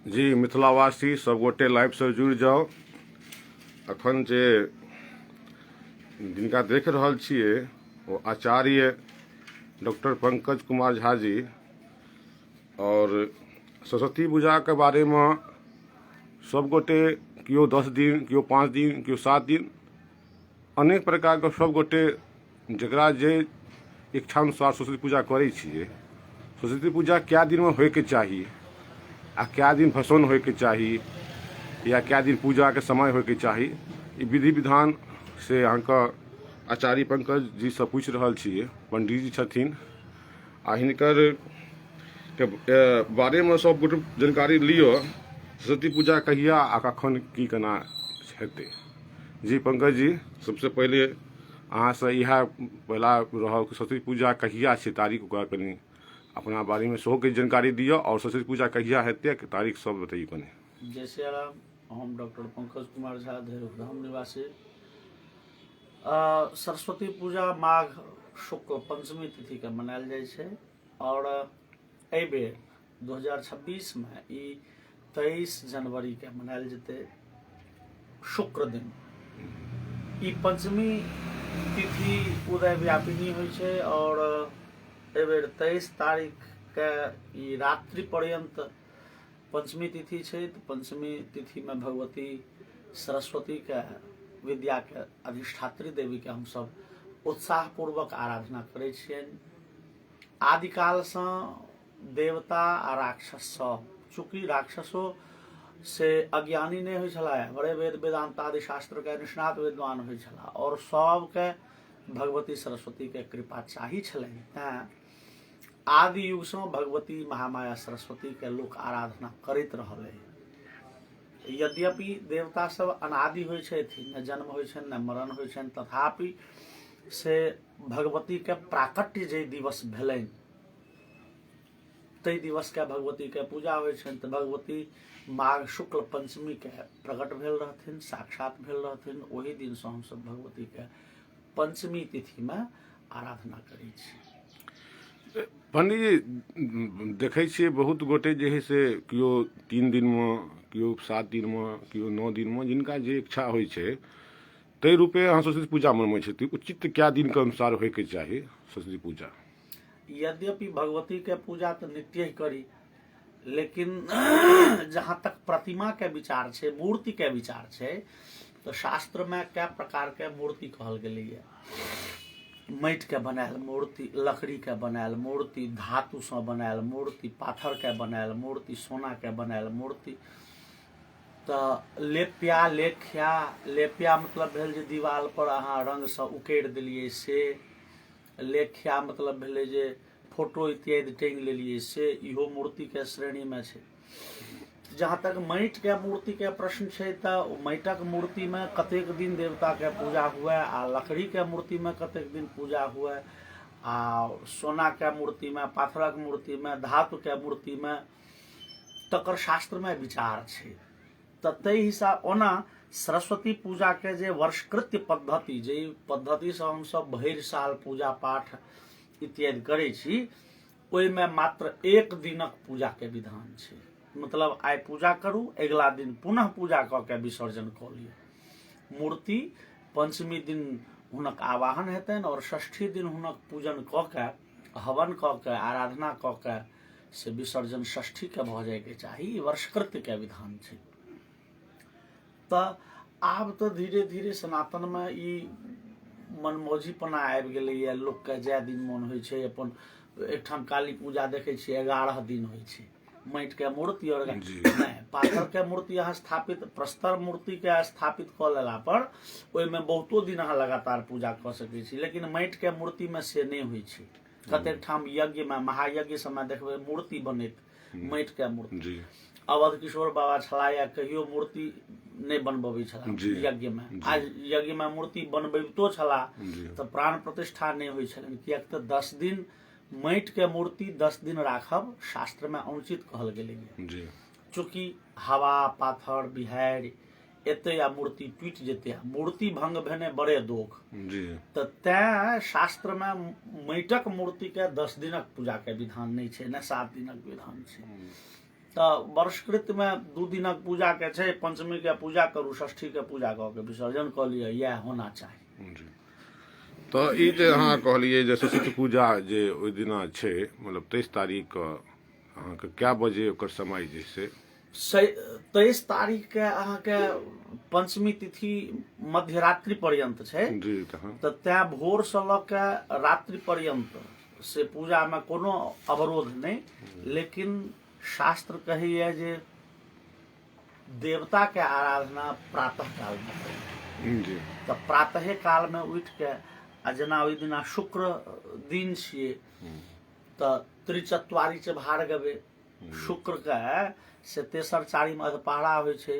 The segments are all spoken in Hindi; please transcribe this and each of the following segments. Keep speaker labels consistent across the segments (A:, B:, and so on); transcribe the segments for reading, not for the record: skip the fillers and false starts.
A: जी मिथिलावासी सब गोटे लाइव से जुड़ जाओ। अखन जे जिनका देख रहल छिए वो आचार्य डॉक्टर पंकज कुमार झा जी और सरस्वती पूजा के बारे में सब गोटे कियो 10 दिन कियो 5 दिन कियो 7 दिन अनेक प्रकार के सब गोटे जकरा जे इच्छानुसार सरस्वती पूजा करै छिए। सरस्वती पूजा क्या दिन में होइके चाही आ क्या दिन भसान होइके चाही या क्या दिन पूजा के समय होइके चाही, ई विधि विधान से अहाँके आचार्य पंकज जी से पूछि रहल छिए। पंडित जी छथिन आ हिनकर के बारे में सब गोटे जानकारी लियो। सरस्वती पूजा कहिया आ कखन की केना हेतै। जी पंकज जी, सबसे पहले अहाँ से इएह पहला रहल कि सरस्वती पूजा कहिया छै, तारीख ओकरा कनी अपना बारे में सेहो किछु जानकारी दियो और सरस्वती पूजा कहिया हेतै तारीख सब बताइए कनी।
B: जय श्री राम। हम डॉक्टर पंकज कुमार झा धैर्यधाम निवासी। सरस्वती पूजा माघ शुक्ल पंचमी तिथि के मनायल जाइ छै और एहि बेर 2026 में ई 23 जनवरी के मनायल जेतै शुक्र दिन। ई पंचमी तिथि उदय व्यापिनी होइ छै और एहि बेर 23 तारीख के ई रात्रि पर्यंत पंचमी तिथि छै। तो पंचमी तिथि में भगवती सरस्वती के विद्या के अधिष्ठात्री देवी के हम सब उत्साह पूर्वक आराधना करै छियनि। आदिकाल से देवता आ राक्षस सब, चूंकि राक्षसो से अज्ञानी नहीं होइ छलाह, बड़े वेद वेदांत आदि शास्त्र के निष्णात विद्वान होइ छलाह और सबके भगवती सरस्वती के कृपा चाही छलनि। तें आदि युग से भगवती महामाया सरस्वती के लोक आराधना करैत रहलै। यद्यपि देवता सब अनादि होइ छथिन, न जन्म होइ छनि न मरण होइ छनि, तथापि से भगवती के प्राकट्य जे दिवस भेलनि ताहि दिवस के भगवती के पूजा होइ छनि। तऽ भगवती माघ शुक्ल पंचमी के प्रकट भेल रहथिन, साक्षात भेल रहथिन। ओहि दिन से हम सब भगवती के पंचमी तिथि में आराधना करै छी।
A: पंडित जी, देखै छियै बहुत गोटे जे है से कियो 3 दिन में, कियो 7 दिन में, कियो 9 दिन में, जिनका जे इच्छा होइ छै ताहि रूपे अहाँ सरस्वती पूजा मनबै छथिन। उचित क्या दिन के अनुसार होइके चाही सरस्वती पूजा।
B: यद्यपि भगवती के पूजा तो नित्य ही करी, लेकिन जहाँ तक प्रतिमा के विचार छै, मूर्ति के विचार छै, तो शास्त्र में कई प्रकार के मूर्ति कहल गेलै है। माटि के बनायल मूर्ति, लकड़ी के बनायल मूर्ति, धातु से बनायल मूर्ति, पाथर के बनायल मूर्ति, सोना के बनायल मूर्ति। तो लेप्या लेख्या, लेप्या मतलब भेल जे दीवाल पर अहाँ रंग से उकेर देलिए से, लेख्या मतलब भेलै जे फोटो इत्यादि टांग लेलिए से, इहो मूर्ति के श्रेणी में छै। जहाँ तक माटि के मूर्ति के प्रश्न छै तऽ माटिक मूर्ति में कतेक दिन देवता के पूजा हुए आ लकड़ी के मूर्ति में कतेक दिन पूजा हुए आ सोना के मूर्ति में, पाथरक मूर्ति में, धातु के मूर्ति में, तकर शास्त्र में विचार छै। ताहि हिसाब ओना सरस्वती पूजा के जे वर्षकृत्य पद्धति, जे पद्धति से हम सब भरि साल पूजा पाठ इत्यादि करै छी, ओहिमे मात्र 1 दिनक पूजा के विधान छै। मतलब आइ पूजा करू, अगला दिन पुनः पूजा कऽ के विसर्जन कऽ लिअ। मूर्ति पंचमी दिन हुनक आवाहन हेतनि और षष्ठी दिन हुनक पूजन कऽ के, हवन कऽ के, आराधना कऽ के से विसर्जन षष्ठी के भऽ जायके चाही। वर्षकृत्य के विधान छै। तऽ आब तऽ धीरे धीरे सनातन में ई मनमौजीपना आबि गेलैए। लोक के जै दिन मोन होइ छै अपन, एकठाम काली पूजा देखै छियै 11 दिन होइ छै। माटि के मूर्ति और नहीं पाथर के मूर्ति अहाँ स्थापित, प्रस्तर मूर्ति के स्थापित कऽ लेला पर ओहिमे बहुतो दिन अहाँ लगातार पूजा कऽ सकै छी। लेकिन माटि के मूर्ति में से नहीं होइ छै। कतेक ठाम यज्ञ में, महायज्ञ समय देखबै मूर्ति बनैत माटि के मूर्ति। अवध किशोर बाबा छलाह या कहियो मूर्ति नहीं बनबबै छलाह यज्ञ में। आज यज्ञ में मूर्ति बनबैतो छलाह तऽ प्राण प्रतिष्ठा नहीं होइ छलनि, कियाक तऽ 10 दिन माटि के मूर्ति 10 दिन राखब शास्त्र में अनुचित कहल गेलै है। चूँकि हवा पाथर बिहाड़ि एते आ मूर्ति टूटि जेतै, मूर्ति भंग भेने बड़े दोख। तऽ तें शास्त्र में माटिक मूर्ति के 10 दिनक पूजा के विधान नहीं छै, न 7 दिनक विधान छै। तऽ वर्षकृत में 2 दिनक पूजा के छै, पंचमी के पूजा करू, षष्ठी के पूजा कऽ के विसर्जन कऽ लिअ, इएह होना चाही।
A: जी। तऽ ई जे अहाँ कहलियै जे सरस्वती पूजा जे ओहि दिना छै, मतलब 23 तारीख के अहाँके कए बजे ओकर समय जे से
B: 23 तारीख के अहाँके पंचमी तिथि मध्यरात्रि पर्यंत छै।
A: जी। तहन
B: तऽ तैं भोर से लऽ के रात्रि पर्यंत से पूजा में कोनो अवरोध नहीं, लेकिन शास्त्र कहैया जे देवता के आराधना प्रातः काल में करी।
A: जी।
B: तऽ प्रातः काल में उठ के आ जेना ओहि दिना शुक्र दिन छियै तऽ त्रिचत्वारी भार गबे शुक्र के से तेसर चारिम अधपहरा होइ छै।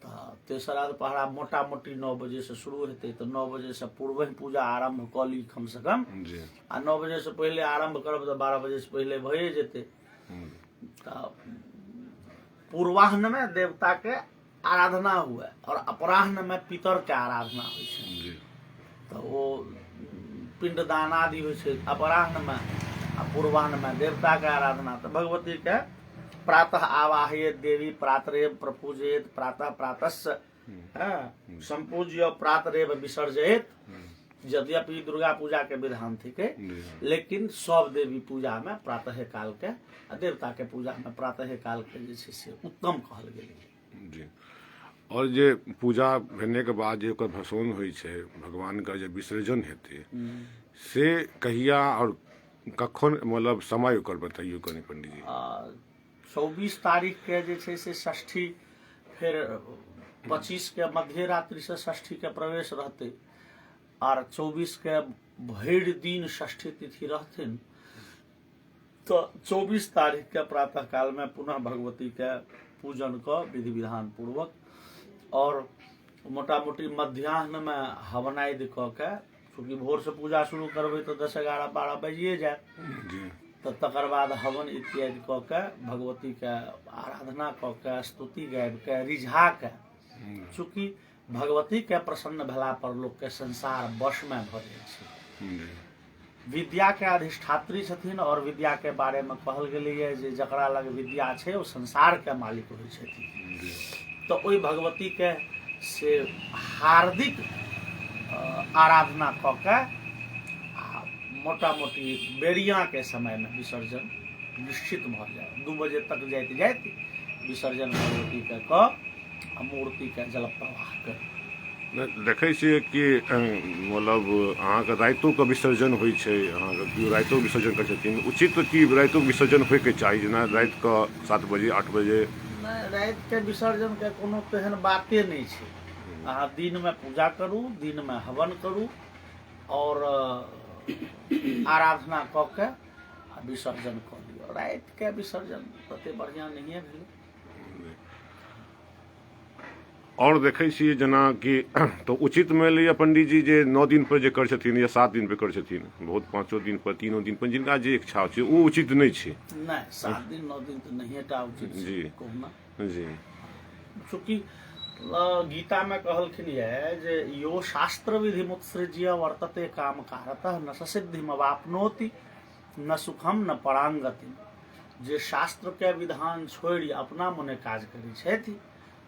B: तऽ तेसर अधपहरा मोटा मोटी 9 बजे से शुरू हेतै, तऽ 9 बजे से पूर्व ही पूजा आरंभ कऽ ली कम से कम।
A: जी।
B: आ 9 बजे से पहले आरंभ करब तऽ 12 बजे से पहले भए जेतै। तऽ पूर्वाह्न में देवता के आराधना हुए और अपराह्न में पितर के आराधना होइ छै। तऽ ओ पिंडदान आदि होइ छै अपराह्न में, आ पूर्वाह्न में देवता के आराधना। तऽ भगवती के प्रातः आवाहयेत देवी प्रातरेव प्रपूजयेत प्रातः प्रातस्य संपूज्य प्रातरेव विसर्जयेत। यद्यपि दुर्गा पूजा के विधान थिके, लेकिन सब देवी पूजा में प्रातः काल के आ देवता के पूजा में प्रातः काल के जे छै से उत्तम कहल गेलै।
A: जी। और जे पूजा भेने के बाद जे ओकर भसोन होइ छै, भगवान का जे विसर्जन हेतै से कहिया और कखन, मतलब समय ओकर बताइयो कनि पंडित जी।
B: 24 तारीख के जे छै से षष्ठी, फिर 25 के मध्य रात्रि से षष्ठी के प्रवेश रहते, और 24 के भरि दिन षष्ठी तिथि रहथिन। तो 24 तारीख के प्रातः काल में पुनः भगवती के पूजन का विधि विधान पूर्वक, और मोटा मोटी मध्याह्न में हवनादि क के, चूँकि भोर से पूजा शुरू करबै तो 10, 11, 12 बजिए जाए, तो तकर बाद हवन इत्यादि क के भगवती के आराधना क के स्तुति गाबि के रिझा के, चूँकि भगवती के प्रसन्न भेला पर लोक के संसार वश में भ जाय छै। विद्या के अधिष्ठात्री छथिन, और विद्या के बारे में कहल गेलै जे जकरा लग विद्या छै ओ संसार के मालिक होइ छथिन। तो ओहि भगवती के से हार्दिक आराधना क के मोटा मोटी बेरिया के समय में विसर्जन निश्चित भ जाए। 2 बजे तक जाइत जाइत विसर्जन भगवती के क मूर्ति के जल प्रवाह कर।
A: देखै छियै कि मतलब अहाँके राइतो के विसर्जन होइ छै, अहाँके केओ राइतो विसर्जन करै छथिन, उचित कि राइतो विसर्जन होइके चाही, जेना राति के 7 बजे 8 बजे?
B: नहीं, राति के विसर्जन के कोनो तेहन बाते नहीं छै। अहाँ दिन में पूजा करू, दिन में हवन करू, और आराधना क के विसर्जन क लिअ। राति के विसर्जन तते बढ़िया नहिए भेलै।
A: और देखै छियै जेना कि तो उचित मानि लिअ पंडित जी जे 9 दिन पर जे करै छथिन या 7 दिन पर करै छथिन, बहुत 5 दिन पर 3 दिन पर, जिनका जे इच्छा छै वो उचित नहीं छै।
B: नहीं, 7 दिन 9 दिन तो नहीं टा उचित
A: जी।
B: कहना
A: जी।
B: चूँकि गीता में कहलखिन है जे यो शास्त्र विधि मुत्सृज्य वर्तते काम कारतः न ससिद्धिम अवाप्नोति न सुखम न परांगति। जे शास्त्र के विधान छोड़ि अपना मने काज करै छथि,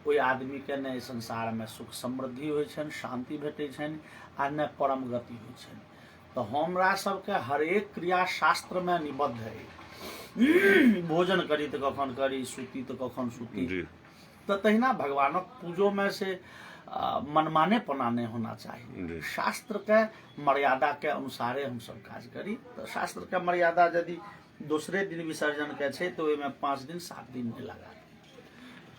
B: ओहि आदमी के ने संसार में सुख समृद्धि होइ छनि, शांति भेटै छनि, आ ने परम गति होइ छनि। तो हमरा सबके हरेक क्रिया शास्त्र में निबद्ध है। भोजन करी तो कखन करी, सूती तो कखन सूती। तो तहिना भगवानक पूजो में से मनमाने पना नहीं होना चाहिए। शास्त्र के मर्यादा के अनुसारे हम सब काज करी। तो शास्त्र के मर्यादा यदि दूसरे दिन विसर्जन के छै तो ओहिमे 5 दिन 7 दिन नहीं लगा।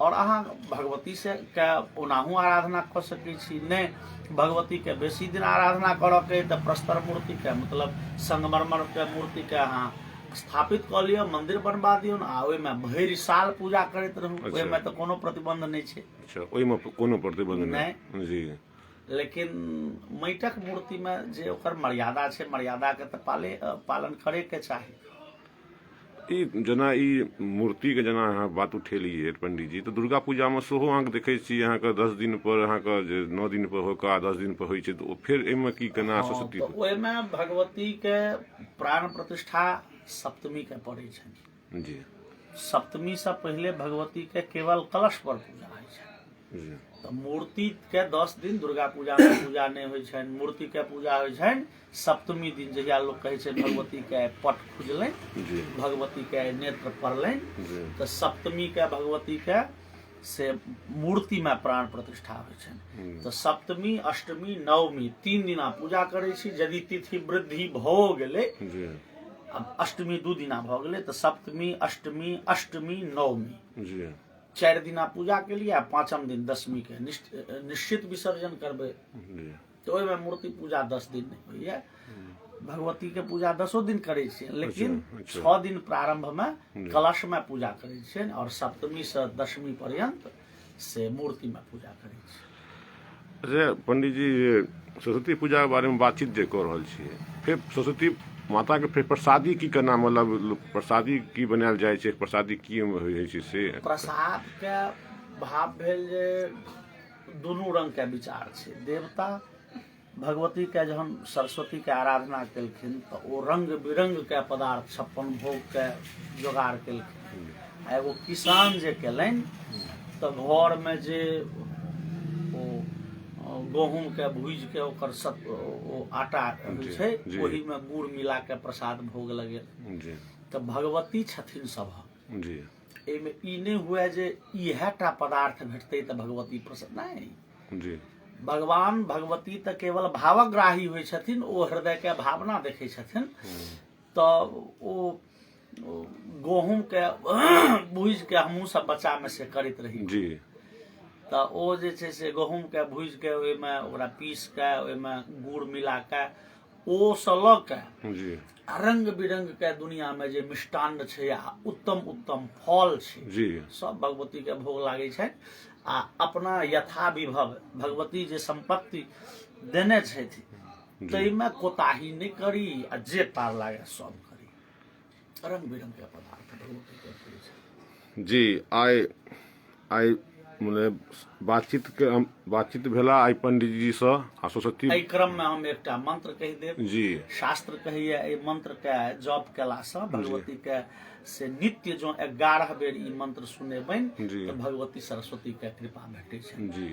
B: और अहाँ भगवती से के ओनाहू आराधना कर सकै छी। नहीं भगवती के बेसी दिन आराधना करऽ के तो प्रस्तर मूर्ति के मतलब संगमरमर के मूर्ति के अहाँ स्थापित क लिअ, मंदिर बनवा दियौ आ ओहिमे भरि साल पूजा करैत रहू। ओहिमे तो कोनो प्रतिबंध नहीं छै।
A: अच्छा, ओहिमे कोनो प्रतिबंध नहीं जी।
B: लेकिन माटिक मूर्ति में जे ओकर मर्यादा छै, मर्यादा के तो पालन करे के चाही।
A: ई जेना ई मूर्ति के जेना अहाँ बात उठेलियै पंडित जी, तो दुर्गा पूजा में सेहो अहाँके देखै छी अहाँके 10 दिन पर अहाँके जे 9 दिन पर होका 10 दिन पर होइ छै, तो फिर एहिमे की केना सरस्वती?
B: तो ओहिमे भगवती के प्राण प्रतिष्ठा सप्तमी के पड़ै छै जी। सप्तमी से पहले भगवती के केवल कलश पर पूजा होइ छै।
A: जी
B: तो मूर्ति के 10 दिन दुर्गा पूजा में पूजा नहीं होइ छनि, मूर्ति के पूजा होइ छनि सप्तमी दिन, जहिया लोग कहै छै भगवती के पट खुजलनि,
A: जी
B: भगवती के नेत्र पड़लनि,
A: जी
B: तो सप्तमी के भगवती के से मूर्ति में प्राण प्रतिष्ठा होइ छनि। तो सप्तमी अष्टमी नवमी 3 दिना पूजा करै छी। यदि तिथि वृद्धि भऽ गेलै,
A: जी
B: अब अष्टमी 2 दिना भऽ गेलै, तो सप्तमी अष्टमी नवमी
A: जी
B: 4 दिना पूजा के लिए, 5म दिन दशमी के निश्चित विसर्जन करबै।
A: जी
B: तो ओहिमे मूर्ति पूजा 10 दिन नहीं होइए। भगवती के पूजा 10 दिन करै छियै, लेकिन
A: अच्छा।
B: 6 दिन प्रारंभ में कलश में पूजा करै छियै और सप्तमी से दशमी पर्यंत से मूर्ति में पूजा करै छियै।
A: अच्छा पंडित जी, सरस्वती पूजा के बारे में बातचीत जे कऽ रहल छियै, फिर सरस्वती माता के फिर प्रसादी की केना, मतलब प्रसादी की बनायल जाइ छै, प्रसादी की होइ छै से?
B: प्रसाद के भाव भेल जे दुनू रंग के विचार छै। देवता भगवती के जहन सरस्वती के आराधना केलखिन तो ओ रंग बिरंग के पदार्थ 56 भोग के जोगाड़ केलखिन। आ एगो किसान जे केलनि तो घर में जे गहूम के भूज के ओकर ओ आटा होइ छै,
A: जी।
B: ओही में गुड़ मिला के प्रसाद भोग लगेल।
A: जी
B: तो भगवती छथिन सभक,
A: जी
B: एहिमे ई नहीं हुए जे इहे टा पदार्थ भेटतै तऽ भगवती प्रसन्न नहीं।
A: जी
B: भगवान भगवती तऽ केवल भावग्राही होइ छथिन, ओ हृदय के भावना देखै छथिन। तऽ ओ गहूम के भूज के हमहूँ सब बच्चा में से करैत रही।
A: जी
B: तऽ ओ जे छै से गहूम के भूज के ओहिमे ओकरा पीस के ओहिमे गुड़ मिला के ओ सँ लऽ के
A: जी
B: रंग बिरंग के दुनिया में जे मिष्टान्न छै आ उत्तम उत्तम फल छै,
A: जी
B: सब भगवती के भोग लागे छै। आ अपना यथा विभव भगवती जे संपत्ति देने छथि ताहिमे कोताही नहीं करी, आ जे पार लागे सब करी। रंग बिरंग के पदार्थ भगवती के करै छै।
A: जी आइ मतलब बातचीत भेला आइ पंडित जी से आ सरस्वती।
B: एहि क्रम में हम एकटा मंत्र कहि देब।
A: जी
B: शास्त्र कहैया एहि मंत्र के जप केला से भगवती के से नित्य जो 11 बेर ई मंत्र सुनेबनि
A: जी।
B: तो भगवती सरस्वती के कृपा भेटै छै।
A: जी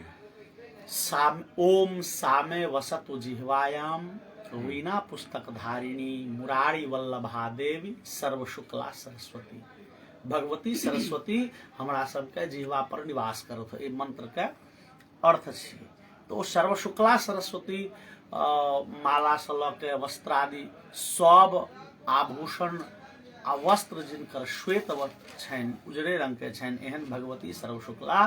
B: ओम सामे वसतु जिह्वायाम वीणा पुस्तक धारिणी मुरारी वल्लभा देवी सर्व शुक्ला सरस्वती। भगवती सरस्वती हमरा सबके जिह्वा पर निवास करत, ई मंत्र के अर्थ छियै। तो ओ सर्व शुक्ला सरस्वती माला से लऽ के वस्त्रादि सब आभूषण आ वस्त्र जिनकर श्वेत छनि, उजरे रंग के छनि, एहन भगवती सर्व शुक्ला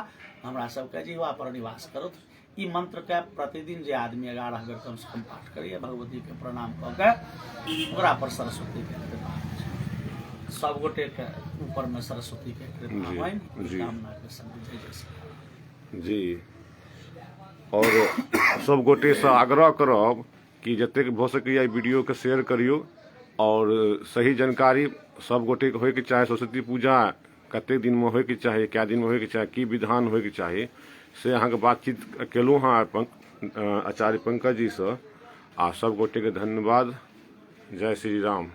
B: हमरा सबके जिह्वा पर निवास करत। ई मंत्र के प्रतिदिन जे आदमी 11 बेर कम से कम पाठ करिए, भगवती के प्रणाम कऽ के ओकरा पर सरस्वती के कृपा होइ छै। सब गोटे के ऊपर में सरस्वती के कृपा
A: जी,
B: होनि,
A: जी।
B: कामना के संग जय जय।
A: जी और सब गोटे से आग्रह करब कि जतेक भऽ सकैए वीडियो के शेयर करियो और सही जानकारी सब गोटे के होयके चाही। सरस्वती पूजा कतेक दिन में होयके चाही, कए दिन में होयके चाही, की विधान होयके चाही, से अहाँके बातचीत केलहुँ हँ आचार्य पंकज जी से। आ सब गोटे के धन्यवाद। जय श्री राम।